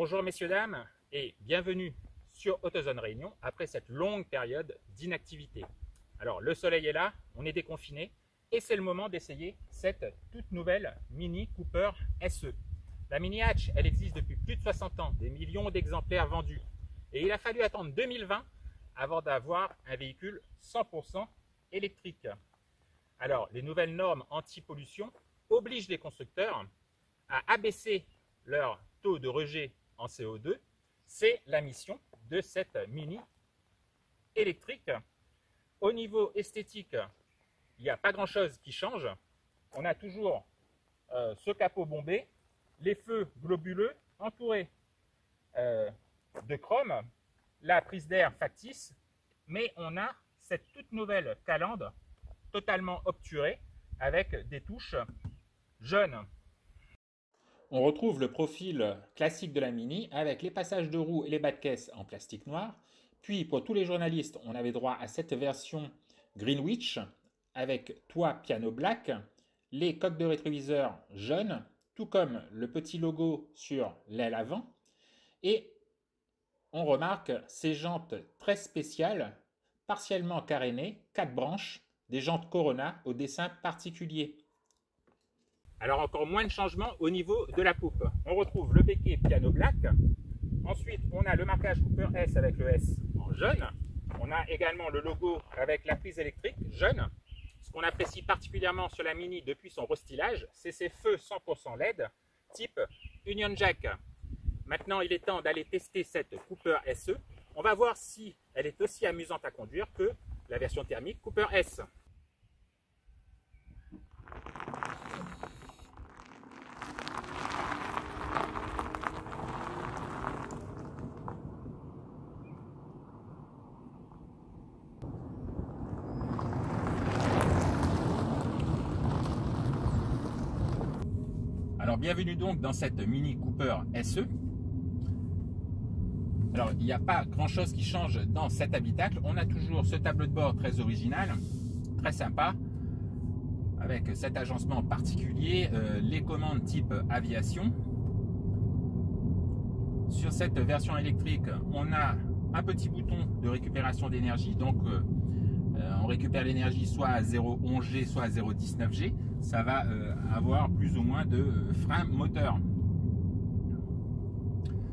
Bonjour messieurs, dames et bienvenue sur AutoZone Réunion après cette longue période d'inactivité. Alors le soleil est là, on est déconfiné et c'est le moment d'essayer cette toute nouvelle Mini Cooper SE. La Mini Hatch, elle existe depuis plus de 60 ans, des millions d'exemplaires vendus. Et il a fallu attendre 2020 avant d'avoir un véhicule 100% électrique. Alors les nouvelles normes anti-pollution obligent les constructeurs à abaisser leur taux de rejet en CO2. C'est la mission de cette Mini électrique. Au niveau esthétique, il n'y a pas grand chose qui change. On a toujours ce capot bombé, les feux globuleux entourés de chrome, la prise d'air factice, mais on a cette toute nouvelle calandre totalement obturée avec des touches jaunes. On retrouve le profil classique de la Mini avec les passages de roues et les bas de caisse en plastique noir. Puis pour tous les journalistes, on avait droit à cette version Greenwich avec toit piano black, les coques de rétroviseur jaunes, tout comme le petit logo sur l'aile avant. Et on remarque ces jantes très spéciales, partiellement carénées, 4 branches, des jantes Corona au dessin particulier. Alors encore moins de changements au niveau de la poupe. On retrouve le béquet piano black. Ensuite, on a le marquage Cooper S avec le S en jaune. On a également le logo avec la prise électrique jaune. Ce qu'on apprécie particulièrement sur la Mini depuis son restylage, c'est ses feux 100% LED type Union Jack. Maintenant, il est temps d'aller tester cette Cooper SE. On va voir si elle est aussi amusante à conduire que la version thermique Cooper S. Alors bienvenue donc dans cette Mini Cooper SE. Alors il n'y a pas grand chose qui change dans cet habitacle. On a toujours ce tableau de bord très original, très sympa, avec cet agencement particulier, les commandes type aviation. Sur cette version électrique, on a un petit bouton de récupération d'énergie, donc on récupère l'énergie soit à 0,11 G, soit à 0,19 G. Ça va avoir plus ou moins de frein moteur.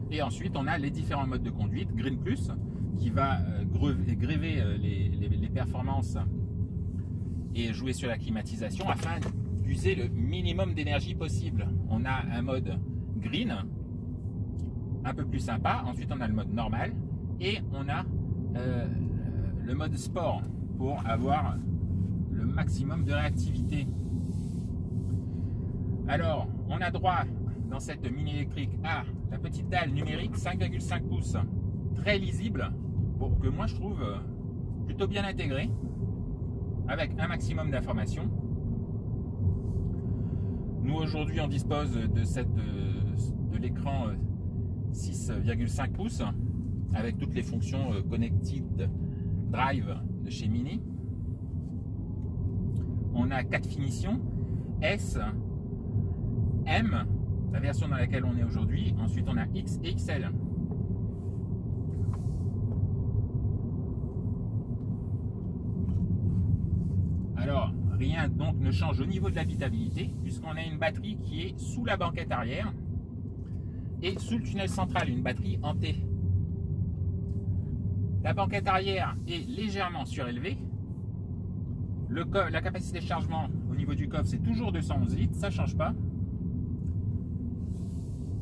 Et ensuite, on a les différents modes de conduite. Green Plus, qui va gréver les performances et jouer sur la climatisation afin d'user le minimum d'énergie possible. On a un mode Green, un peu plus sympa. Ensuite, on a le mode normal. Et on a le mode Sport pour avoir le maximum de réactivité. Alors, on a droit dans cette Mini électrique à la petite dalle numérique 5,5 pouces, très lisible, que moi je trouve plutôt bien intégrée, avec un maximum d'informations. Nous aujourd'hui on dispose de l'écran 6,5 pouces, avec toutes les fonctions Connected Drive de chez Mini. On a 4 finitions, S, M, la version dans laquelle on est aujourd'hui. Ensuite, on a X et XL. Alors, rien donc ne change au niveau de l'habitabilité, puisqu'on a une batterie qui est sous la banquette arrière et sous le tunnel central, une batterie en T. La banquette arrière est légèrement surélevée. La capacité de chargement au niveau du coffre, c'est toujours 211 litres, ça ne change pas.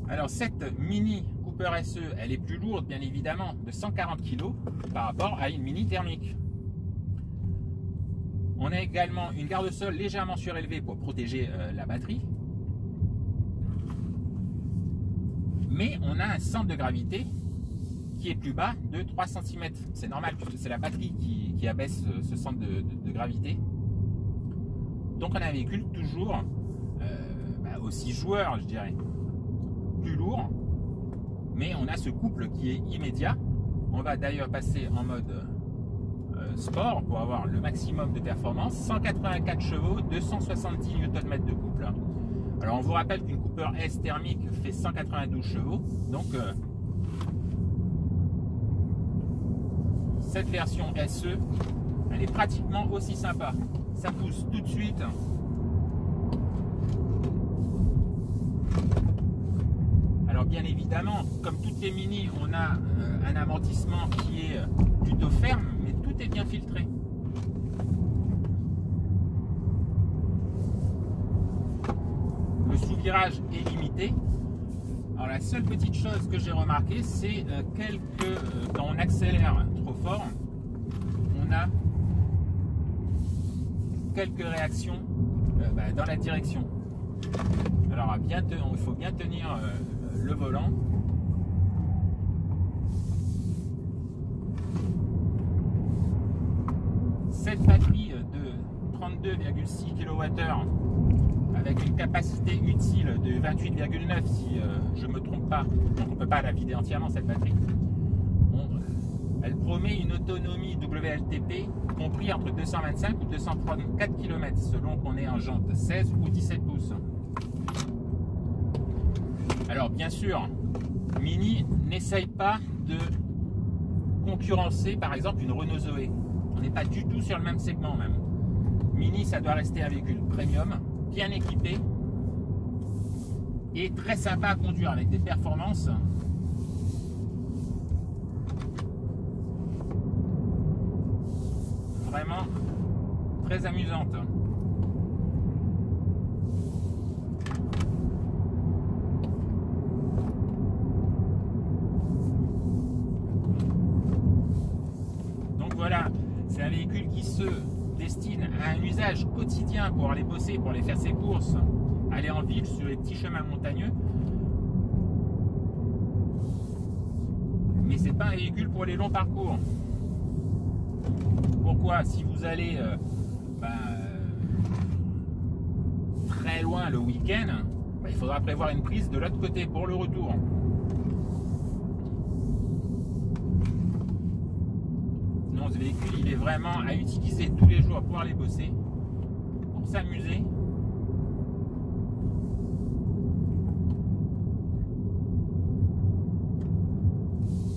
Alors cette Mini Cooper SE, elle est plus lourde bien évidemment, de 140 kg par rapport à une Mini thermique. On a également une garde-sol légèrement surélevée pour protéger la batterie. Mais on a un centre de gravité qui est plus bas de 3 cm. C'est normal puisque c'est la batterie qui abaisse ce centre de gravité. Donc on a un véhicule toujours aussi joueur, je dirais. Plus lourd, mais on a ce couple qui est immédiat. On va d'ailleurs passer en mode sport pour avoir le maximum de performance. 184 chevaux, 270 Nm de couple. Alors on vous rappelle qu'une Cooper S thermique fait 192 chevaux, donc cette version SE, elle est pratiquement aussi sympa. Ça pousse tout de suite. Alors bien évidemment, comme toutes les Mini, on a un amortissement qui est plutôt ferme, mais tout est bien filtré. Le sous-virage est limité. Alors la seule petite chose que j'ai remarqué, c'est quand on accélère trop fort, on a quelques réactions dans la direction. Alors il faut bien tenir le volant. Cette batterie de 32,6 kWh avec une capacité utile de 28,9 si je ne me trompe pas, donc on ne peut pas la vider entièrement cette batterie. Elle promet une autonomie WLTP compris entre 225 ou 234 km selon qu'on est en jante 16 ou 17 pouces. Alors bien sûr, Mini n'essaye pas de concurrencer par exemple une Renault Zoé. On n'est pas du tout sur le même segment même. Mini, ça doit rester un véhicule premium, bien équipé et très sympa à conduire avec des performances vraiment très amusantes. Donc voilà, c'est un véhicule qui se destine à un usage quotidien pour aller bosser, pour aller faire ses courses, aller en ville sur les petits chemins montagneux. Mais c'est pas un véhicule pour les longs parcours. Pourquoi? Si vous allez très loin le week-end, il faudra prévoir une prise de l'autre côté pour le retour. Sinon ce véhicule il est vraiment à utiliser tous les jours pour aller bosser, pour s'amuser.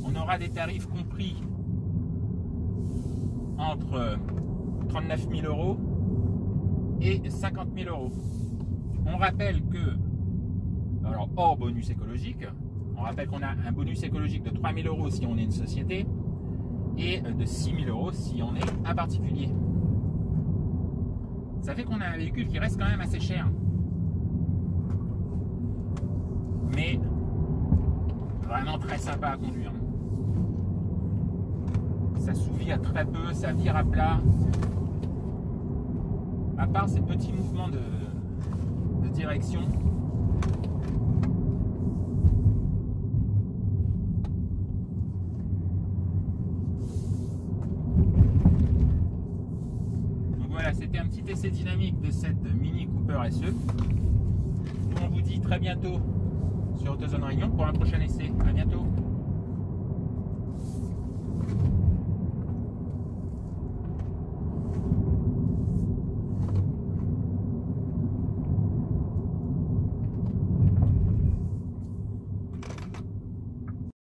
On aura des tarifs compris entre 39 000 € et 50 000 €. On rappelle que, alors hors bonus écologique, on rappelle qu'on a un bonus écologique de 3 000 € si on est une société et de 6 000 € si on est un particulier. Ça fait qu'on a un véhicule qui reste quand même assez cher. Mais vraiment très sympa à conduire. Ça sous-vire très peu, ça vire à plat. À part ces petits mouvements de direction. Donc voilà, c'était un petit essai dynamique de cette Mini Cooper SE. Nous on vous dit très bientôt sur AutoZone Réunion pour un prochain essai. À bientôt.